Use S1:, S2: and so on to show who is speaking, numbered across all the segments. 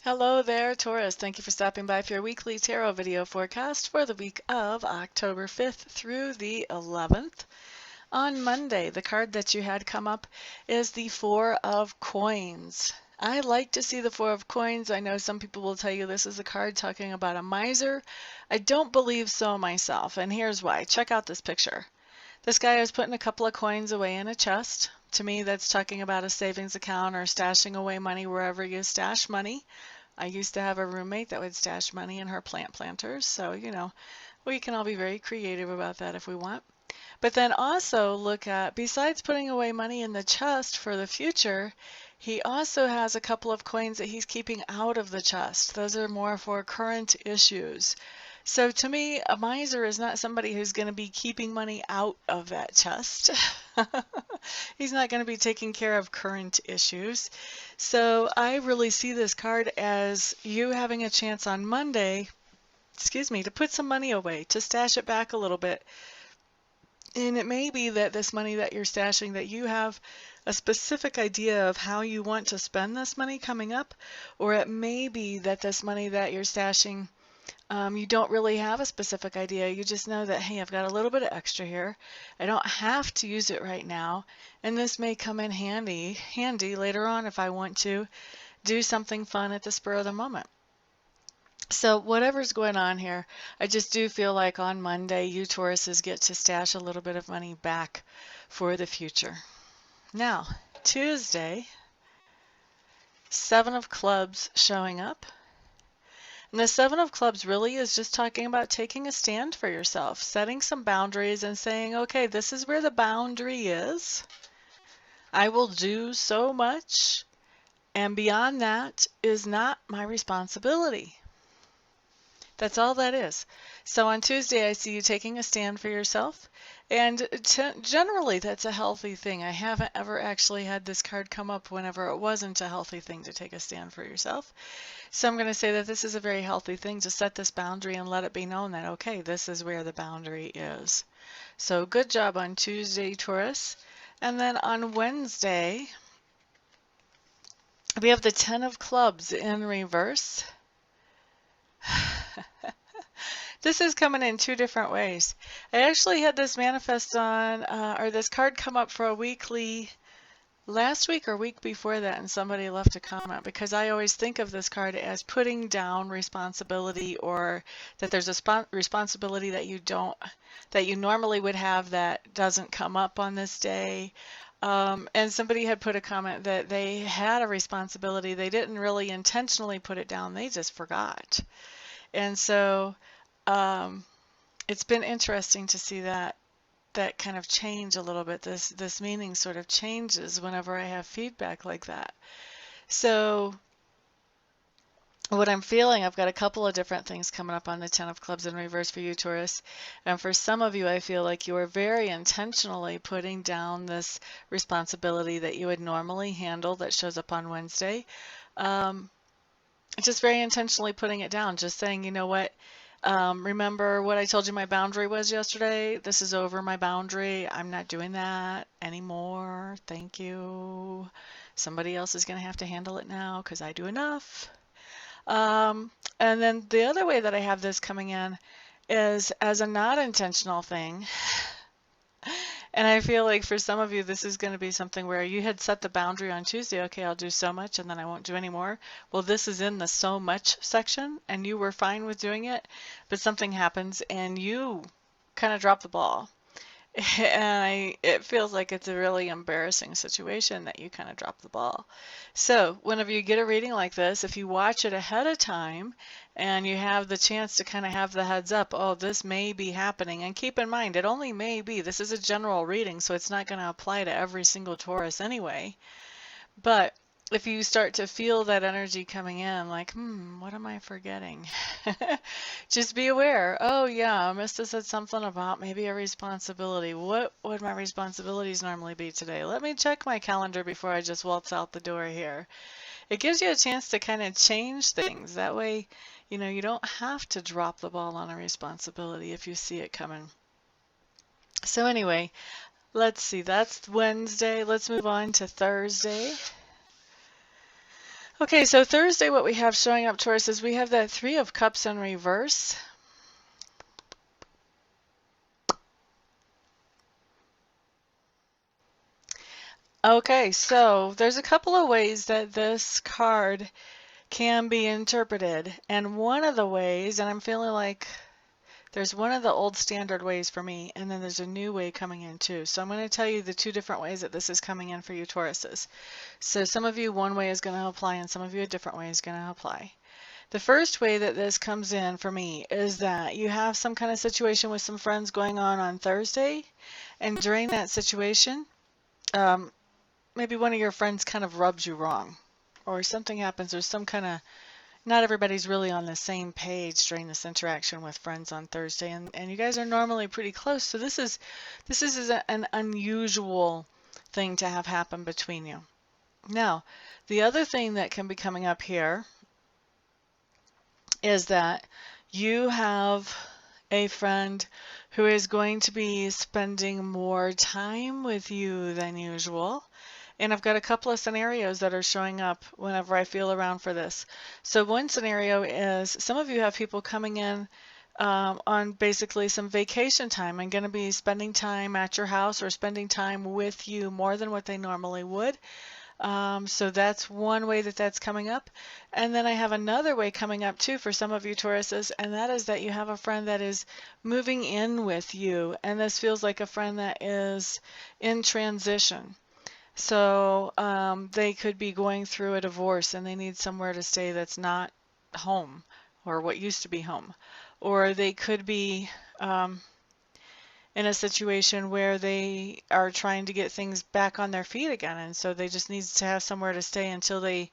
S1: Hello there, Taurus. Thank you for stopping by for your weekly tarot video forecast for the week of October 5th through the 11th. On Monday, the card that you had come up is the Four of Coins. I like to see the Four of Coins. I know some people will tell you this is a card talking about a miser. I don't believe so myself, and here's why. Check out this picture. This guy is putting a couple of coins away in a chest. To me, that's talking about a savings account or stashing away money wherever you stash money. I used to have a roommate that would stash money in her plant planters, so we can all be very creative about that if we want. But then also look at, besides putting away money in the chest for the future, he also has a couple of coins that he's keeping out of the chest. Those are more for current issues. So to me, a miser is not somebody who's going to be keeping money out of that chest. He's not going to be taking care of current issues. So I really see this card as you having a chance on Monday, to put some money away, to stash it back a little bit. And it may be that this money that you're stashing, that you have a specific idea of how you want to spend this money coming up, or it may be that this money that you're stashing, you don't really have a specific idea. You just know that, hey, I've got a little bit of extra here. I don't have to use it right now, and this may come in handy later on if I want to do something fun at the spur of the moment. So whatever's going on here, I just do feel like on Monday, you Tauruses get to stash a little bit of money back for the future. Now, Tuesday, Seven of Clubs showing up. And the Seven of Clubs really is just talking about taking a stand for yourself, setting some boundaries and saying, okay, this is where the boundary is. I will do so much, and beyond that is not my responsibility. That's all that is. So on Tuesday, I see you taking a stand for yourself, and generally that's a healthy thing. I haven't ever actually had this card come up whenever it wasn't a healthy thing to take a stand for yourself. So I'm going to say that this is a very healthy thing to set this boundary and let it be known that, okay, this is where the boundary is. So good job on Tuesday, Taurus. And then on Wednesday, we have the Ten of Clubs in reverse. This is coming in two different ways. I actually had this manifest on, or this card come up for a weekly last week or week before that, and somebody left a comment, because I always think of this card as putting down responsibility, or that there's a responsibility that you normally would have that doesn't come up on this day. And somebody had put a comment that they had a responsibility. They didn't really intentionally put it down. They just forgot. And so it's been interesting to see that kind of change a little bit. This meaning sort of changes whenever I have feedback like that. So what I'm feeling, I've got a couple of different things coming up on the Ten of Clubs in reverse for you, Taurus. And for some of you, I feel like you are very intentionally putting down this responsibility that you would normally handle that shows up on Wednesday. Just very intentionally putting it down, just saying, you know what, remember what I told you my boundary was yesterday? This is over my boundary. I'm not doing that anymore. Thank you. Somebody else is going to have to handle it now because I do enough. And then the other way that I have this coming in is as a not intentional thing. And I feel like for some of you, this is going to be something where you had set the boundary on Tuesday. Okay, I'll do so much and then I won't do any more. Well, this is in the so much section and you were fine with doing it, but something happens and you kind of drop the ball. And it feels like it's a really embarrassing situation that you kind of drop the ball. So whenever you get a reading like this, if you watch it ahead of time and you have the chance to kind of have the heads up, oh, this may be happening. And keep in mind, it only may be. This is a general reading, so it's not going to apply to every single Taurus anyway. But if you start to feel that energy coming in, like, what am I forgetting? Just be aware. Oh, yeah, Amista said something about maybe a responsibility. What would my responsibilities normally be today? Let me check my calendar before I just waltz out the door here. It gives you a chance to kind of change things. That way, you don't have to drop the ball on a responsibility if you see it coming. So anyway, let's see. That's Wednesday. Let's move on to Thursday. Okay, so Thursday what we have showing up, Taurus, is we have that Three of Cups in reverse. Okay, so there's a couple of ways that this card can be interpreted. And one of the ways, and I'm feeling like there's one of the old standard ways for me, and then there's a new way coming in too. So I'm going to tell you the two different ways that this is coming in for you Tauruses. So some of you, one way is going to apply, and some of you, a different way is going to apply. The first way that this comes in for me is that you have some kind of situation with some friends going on Thursday, and during that situation, maybe one of your friends kind of rubs you wrong, or something happens, there's some kind of, not everybody's really on the same page during this interaction with friends on Thursday, and you guys are normally pretty close, so this is an unusual thing to have happen between you. Now, the other thing that can be coming up here is that you have a friend who is going to be spending more time with you than usual. And I've got a couple of scenarios that are showing up whenever I feel around for this. So one scenario is some of you have people coming in on basically some vacation time and going to be spending time at your house or spending time with you more than what they normally would. So that's one way that that's coming up. And then I have another way coming up too for some of you Tauruses, and that is that you have a friend that is moving in with you, and this feels like a friend that is in transition. So they could be going through a divorce and they need somewhere to stay that's not home or what used to be home. Or they could be in a situation where they are trying to get things back on their feet again, and so they just need to have somewhere to stay until they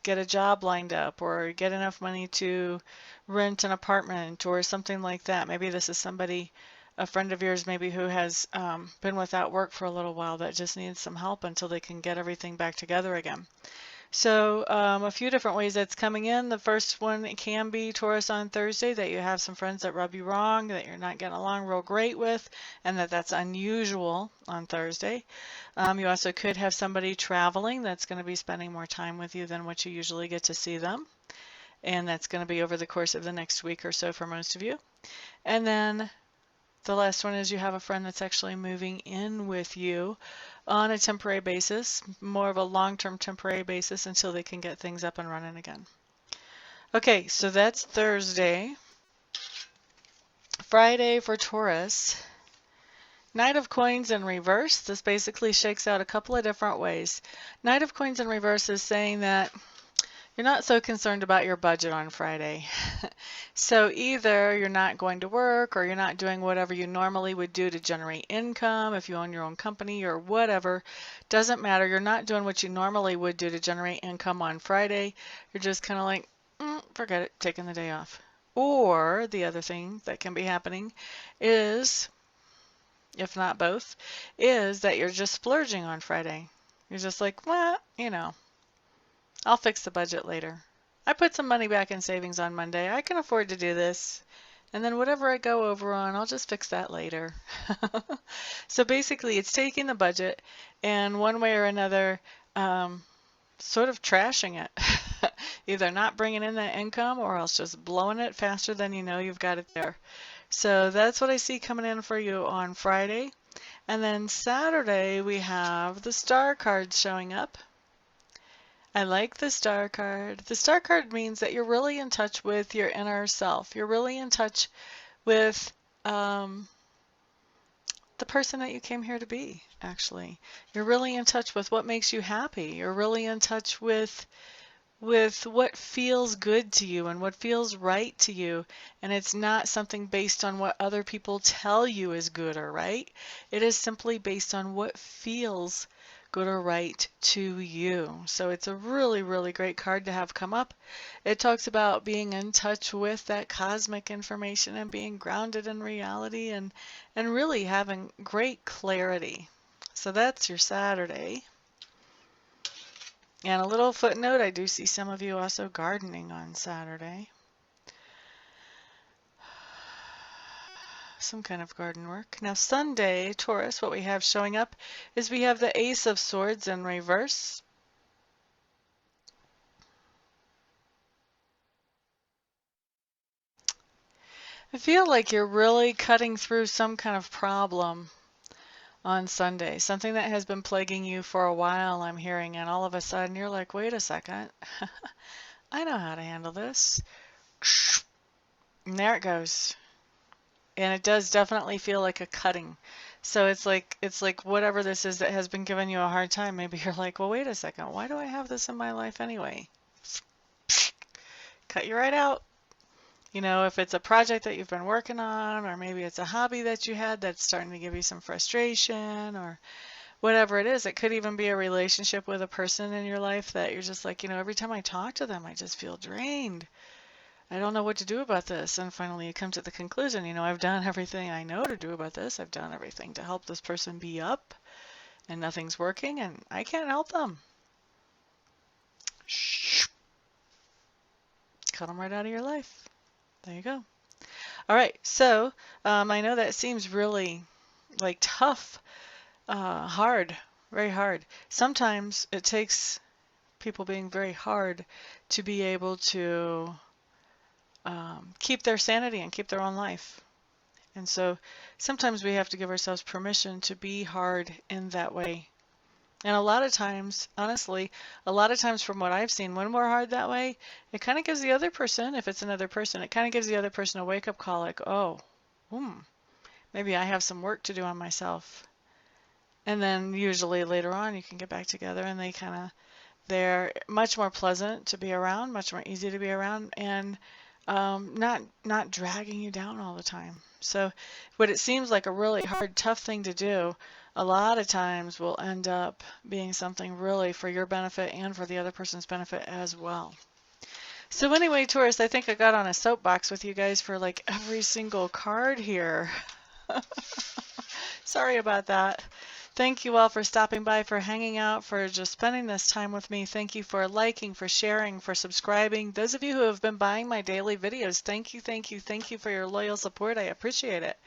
S1: get a job lined up or get enough money to rent an apartment or something like that. Maybe this is somebody, a friend of yours maybe, who has been without work for a little while that just needs some help until they can get everything back together again. So a few different ways that's coming in. The first one, it can be Taurus on Thursday, that you have some friends that rub you wrong, that you're not getting along real great with, and that's unusual on Thursday. You also could have somebody traveling that's going to be spending more time with you than what you usually get to see them, and that's going to be over the course of the next week or so for most of you. And then the last one is you have a friend that's actually moving in with you on a temporary basis, more of a long-term temporary basis until they can get things up and running again. Okay, so that's Thursday. Friday for Taurus. Knight of Coins in reverse. This basically shakes out a couple of different ways. Knight of Coins in reverse is saying that you're not so concerned about your budget on Friday. So either you're not going to work or you're not doing whatever you normally would do to generate income if you own your own company or whatever. Doesn't matter. You're not doing what you normally would do to generate income on Friday. You're just kind of like, forget it, taking the day off. Or the other thing that can be happening is, if not both, is that you're just splurging on Friday. You're just like, well, I'll fix the budget later. I put some money back in savings on Monday. I can afford to do this. And then whatever I go over on, I'll just fix that later. So basically, it's taking the budget and one way or another, sort of trashing it. Either not bringing in that income or else just blowing it faster than you know you've got it there. So that's what I see coming in for you on Friday. And then Saturday, we have the star cards showing up. I like the star card. The star card means that you're really in touch with your inner self. You're really in touch with the person that you came here to be, actually. You're really in touch with what makes you happy. You're really in touch with what feels good to you and what feels right to you. And it's not something based on what other people tell you is good or right. It is simply based on what feels good or right to you. So it's a really, really great card to have come up. It talks about being in touch with that cosmic information and being grounded in reality and really having great clarity. So that's your Saturday. And a little footnote, I do see some of you also gardening on Saturday. Some kind of garden work. Now Sunday, Taurus, what we have showing up is we have the Ace of Swords in reverse. I feel like you're really cutting through some kind of problem on Sunday, something that has been plaguing you for a while, I'm hearing, and all of a sudden you're like, wait a second, I know how to handle this. And there it goes. And it does definitely feel like a cutting. So it's like whatever this is that has been giving you a hard time, maybe you're like, well, wait a second, why do I have this in my life anyway? Cut you right out. You know, if it's a project that you've been working on, or maybe it's a hobby that you had that's starting to give you some frustration, or whatever it is. It could even be a relationship with a person in your life that you're just like, you know, every time I talk to them, I just feel drained. I don't know what to do about this. And finally you come to the conclusion, you know, I've done everything I know to do about this. I've done everything to help this person be up, and nothing's working, and I can't help them. Shh. Cut them right out of your life. There you go. All right, so I know that seems really like tough, hard, very hard. Sometimes it takes people being very hard to be able to keep their sanity and keep their own life. And so sometimes we have to give ourselves permission to be hard in that way. And a lot of times, honestly, a lot of times from what I've seen, when we're hard that way, it kind of gives the other person, if it's another person, it kind of gives the other person a wake-up call like, oh, maybe I have some work to do on myself. And then usually later on you can get back together, and they're much more pleasant to be around, much more easy to be around, and not dragging you down all the time. So what it seems like a really hard, tough thing to do, a lot of times will end up being something really for your benefit and for the other person's benefit as well. So anyway, Taurus, I think I got on a soapbox with you guys for like every single card here. Sorry about that. Thank you all for stopping by, for hanging out, for just spending this time with me. Thank you for liking, for sharing, for subscribing. Those of you who have been buying my daily videos, thank you, thank you, thank you for your loyal support. I appreciate it.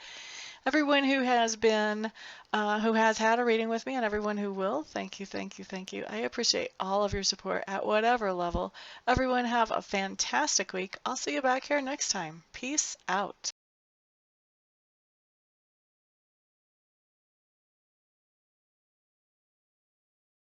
S1: Everyone who has been, who has had a reading with me, and everyone who will, thank you, thank you, thank you. I appreciate all of your support at whatever level. Everyone have a fantastic week. I'll see you back here next time. Peace out.